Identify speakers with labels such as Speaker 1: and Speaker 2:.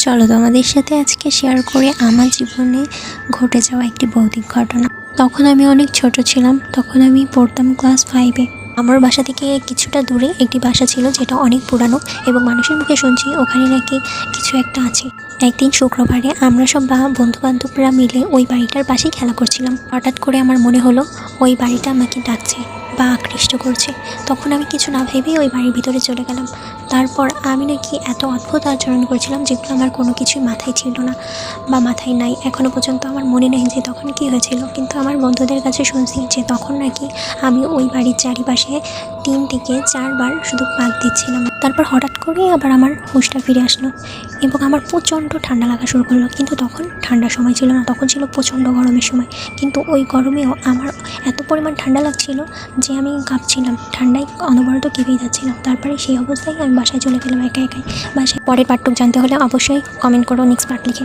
Speaker 1: চলো তোমাদের সাথে আজকে শেয়ার করে আমার জীবনে ঘটে যাওয়া একটি ভৌতিক ঘটনা। তখন আমি অনেক ছোট ছিলাম, তখন আমি পড়তাম ক্লাস 5-এ। আমার বাসা থেকে কিছুটা দূরে একটি বাসা ছিল যেটা অনেক পুরানো, এবং মানুষের মুখে শুনছি ওখানে নাকি কিছু একটা আছে। একদিন শুক্রবারে আমরা সব বন্ধু বান্ধবরা মিলে ওই বাড়িটার পাশেই খেলা করছিলাম। হঠাৎ করে আমার মনে হলো ওই বাড়িটা আমাকে ডাকছে বা আকৃষ্ট করছে। তখন আমি কিছু না ভেবেই ওই বাড়ির ভিতরে চলে গেলাম। তারপর আমি নাকি এত অদ্ভুত আচরণ করছিলাম যেগুলো আমার কোনো কিছুই মাথায় ছিল না বা মাথায় নাই। এখনও পর্যন্ত আমার মনে নেই যে তখন কী হয়েছিল, কিন্তু আমার বন্ধুদের কাছে শুনছি যে তখন নাকি আমি ওই বাড়ির চারিপাশে 3 থেকে 4 বার শুধু পাক দিচ্ছিলাম। তারপর হঠাৎ করে আবার আমার হুঁশটা ফিরে আসলো এবং আমার প্রচণ্ড ঠান্ডা লাগা শুরু করলো। কিন্তু তখন ঠান্ডার সময় ছিল না, তখন ছিল প্রচণ্ড গরমের সময়। কিন্তু ওই গরমেও আমার এত পরিমাণ ঠান্ডা লাগছিল যে আমি কাঁপছিলাম, ঠান্ডায় অনবরত কেঁপেই যাচ্ছিলাম। তারপরে সেই অবস্থায় আমি বাসায় চলে গেলাম একা একাই। বাসায় পরের পার্টটুক জানতে হলে অবশ্যই কমেন্ট করো নেক্সট পার্ট লিখে।